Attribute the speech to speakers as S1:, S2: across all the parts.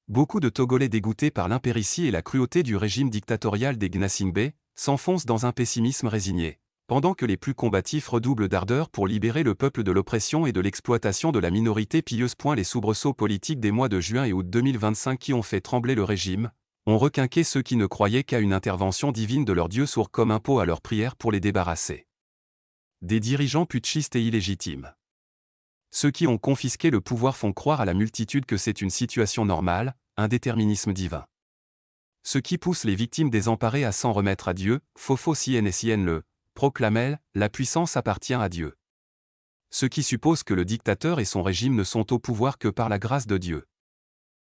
S1: Beaucoup de Togolais dégoûtés par l'impéritie et la cruauté du régime dictatorial des Gnassingbé s'enfoncent dans un pessimisme résigné, pendant que les plus combatifs redoublent d'ardeur pour libérer le peuple de l'oppression et de l'exploitation de la minorité pieuse. Les soubresauts politiques des mois de juin et août 2025 qui ont fait trembler le régime ont requinqué ceux qui ne croyaient qu'à une intervention divine de leur Dieu sourd comme impôt à leurs prières pour les débarrasser des dirigeants putschistes et illégitimes. Ceux qui ont confisqué le pouvoir font croire à la multitude que c'est une situation normale, un déterminisme divin. Ce qui pousse les victimes désemparées à s'en remettre à Dieu, Fofo Sien et Sien le proclamait, la puissance appartient à Dieu. Ce qui suppose que le dictateur et son régime ne sont au pouvoir que par la grâce de Dieu.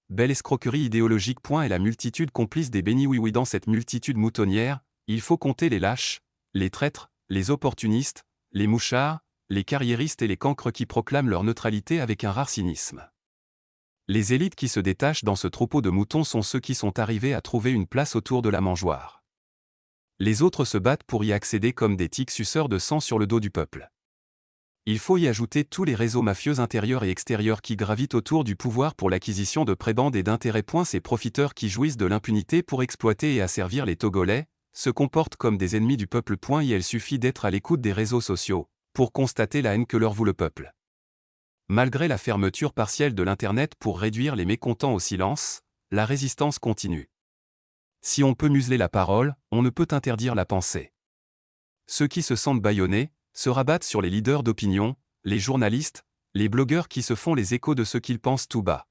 S1: Belle escroquerie idéologique. Et la multitude complice des bénis. Oui, dans cette multitude moutonnière, il faut compter les lâches, les traîtres, les opportunistes, les mouchards, les carriéristes et les cancres qui proclament leur neutralité avec un rare cynisme. Les élites qui se détachent dans ce troupeau de moutons sont ceux qui sont arrivés à trouver une place autour de la mangeoire. Les autres se battent pour y accéder comme des tiques suceurs de sang sur le dos du peuple. Il faut y ajouter tous les réseaux mafieux intérieurs et extérieurs qui gravitent autour du pouvoir pour l'acquisition de prébendes et d'intérêts. Ces profiteurs qui jouissent de l'impunité pour exploiter et asservir les Togolais se comportent comme des ennemis du peuple. Et il suffit d'être à l'écoute des réseaux sociaux pour constater la haine que leur voue le peuple. Malgré la fermeture partielle de l'Internet pour réduire les mécontents au silence, la résistance continue. Si on peut museler la parole, on ne peut interdire la pensée. Ceux qui se sentent bâillonnés se rabattent sur les leaders d'opinion, les journalistes, les blogueurs qui se font les échos de ce qu'ils pensent tout bas.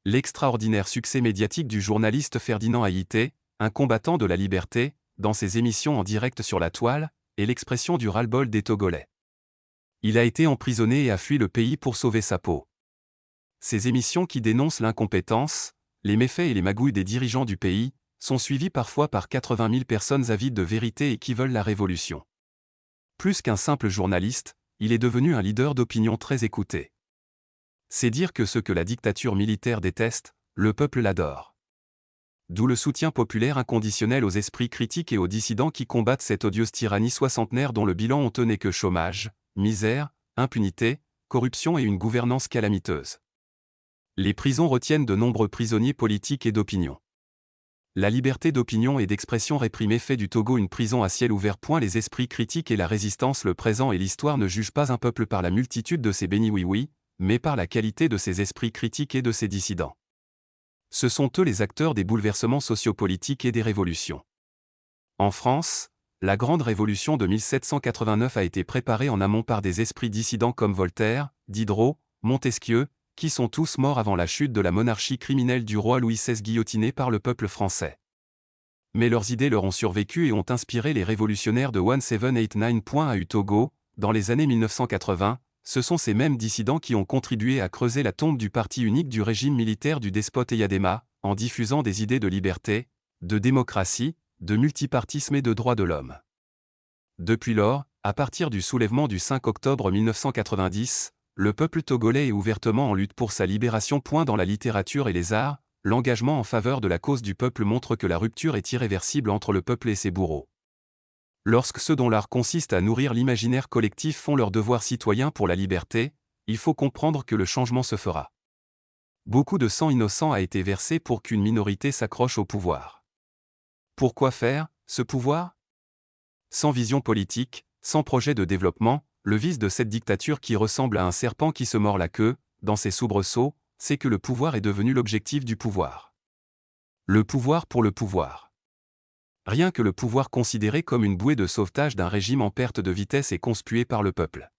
S1: L'extraordinaire succès médiatique du journaliste Ferdinand Haïté, un combattant de la liberté, dans ses émissions en direct sur la toile, est l'expression du ras-le-bol des Togolais. Il a été emprisonné et a fui le pays pour sauver sa peau. Ces émissions qui dénoncent l'incompétence, les méfaits et les magouilles des dirigeants du pays, sont suivies parfois par 80 000 personnes avides de vérité et qui veulent la révolution. Plus qu'un simple journaliste, il est devenu un leader d'opinion très écouté. C'est dire que ce que la dictature militaire déteste, le peuple l'adore. D'où le soutien populaire inconditionnel aux esprits critiques et aux dissidents qui combattent cette odieuse tyrannie soixantenaire dont le bilan honteux n'est que chômage, misère, impunité, corruption et une gouvernance calamiteuse. Les prisons retiennent de nombreux prisonniers politiques et d'opinion. La liberté d'opinion et d'expression réprimée fait du Togo une prison à ciel ouvert. Les esprits critiques et la résistance. Le présent et l'histoire ne jugent pas un peuple par la multitude de ses bénis oui, mais par la qualité de ses esprits critiques et de ses dissidents. Ce sont eux les acteurs des bouleversements sociopolitiques et des révolutions. En France, la grande révolution de 1789 a été préparée en amont par des esprits dissidents comme Voltaire, Diderot, Montesquieu, qui sont tous morts avant la chute de la monarchie criminelle du roi Louis XVI guillotiné par le peuple français. Mais leurs idées leur ont survécu et ont inspiré les révolutionnaires de 1789. À Togo, dans les années 1980, ce sont ces mêmes dissidents qui ont contribué à creuser la tombe du parti unique du régime militaire du despote Eyadema, en diffusant des idées de liberté, de démocratie, de multipartisme et de droits de l'homme. Depuis lors, à partir du soulèvement du 5 octobre 1990, le peuple togolais est ouvertement en lutte pour sa libération. Dans la littérature et les arts, l'engagement en faveur de la cause du peuple montre que la rupture est irréversible entre le peuple et ses bourreaux. Lorsque ceux dont l'art consiste à nourrir l'imaginaire collectif font leur devoir citoyen pour la liberté, il faut comprendre que le changement se fera. Beaucoup de sang innocent a été versé pour qu'une minorité s'accroche au pouvoir. Pourquoi faire, ce pouvoir ? Sans vision politique, sans projet de développement, le vice de cette dictature qui ressemble à un serpent qui se mord la queue, dans ses soubresauts, c'est que le pouvoir est devenu l'objectif du pouvoir. Le pouvoir pour le pouvoir. Rien que le pouvoir considéré comme une bouée de sauvetage d'un régime en perte de vitesse est conspué par le peuple.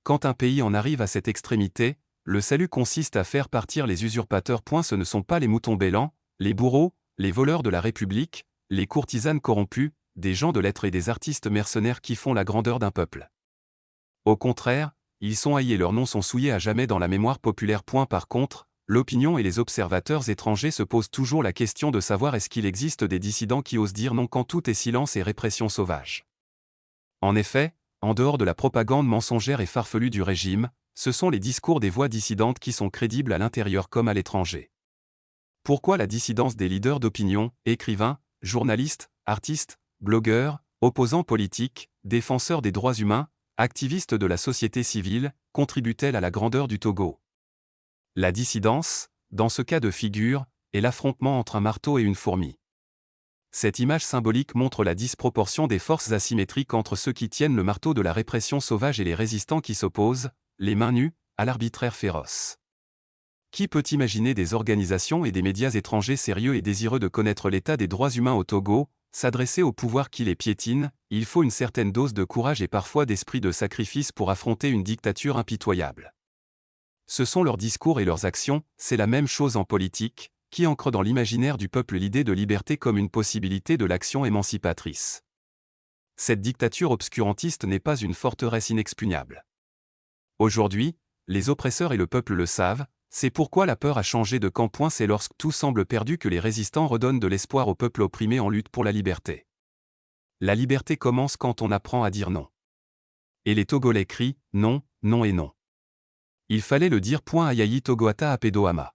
S1: Quand un pays en arrive à cette extrémité, le salut consiste à faire partir les usurpateurs. Ce ne sont pas les moutons bêlants, les bourreaux, les voleurs de la République, les courtisanes corrompues, des gens de lettres et des artistes mercenaires qui font la grandeur d'un peuple. Au contraire, ils sont haïs et leurs noms sont souillés à jamais dans la mémoire populaire. Par contre, l'opinion et les observateurs étrangers se posent toujours la question de savoir est-ce qu'il existe des dissidents qui osent dire non quand tout est silence et répression sauvage. En effet, en dehors de la propagande mensongère et farfelue du régime, ce sont les discours des voix dissidentes qui sont crédibles à l'intérieur comme à l'étranger. Pourquoi la dissidence des leaders d'opinion, écrivains, journalistes, artistes, blogueurs, opposants politiques, défenseurs des droits humains, activistes de la société civile, contribue-t-elle à la grandeur du Togo ? La dissidence, dans ce cas de figure, est l'affrontement entre un marteau et une fourmi. Cette image symbolique montre la disproportion des forces asymétriques entre ceux qui tiennent le marteau de la répression sauvage et les résistants qui s'opposent, les mains nues, à l'arbitraire féroce. Qui peut imaginer des organisations et des médias étrangers sérieux et désireux de connaître l'état des droits humains au Togo, s'adresser au pouvoir qui les piétine? Il faut une certaine dose de courage et parfois d'esprit de sacrifice pour affronter une dictature impitoyable. Ce sont leurs discours et leurs actions, c'est la même chose en politique, qui ancre dans l'imaginaire du peuple l'idée de liberté comme une possibilité de l'action émancipatrice. Cette dictature obscurantiste n'est pas une forteresse inexpugnable. Aujourd'hui, les oppresseurs et le peuple le savent, c'est pourquoi la peur a changé de camp. C'est lorsque tout semble perdu que les résistants redonnent de l'espoir au peuple opprimé en lutte pour la liberté. La liberté commence quand on apprend à dire non. Et les Togolais crient « non, non et non ». Il fallait le dire. Ayayi Togoata Apedoama.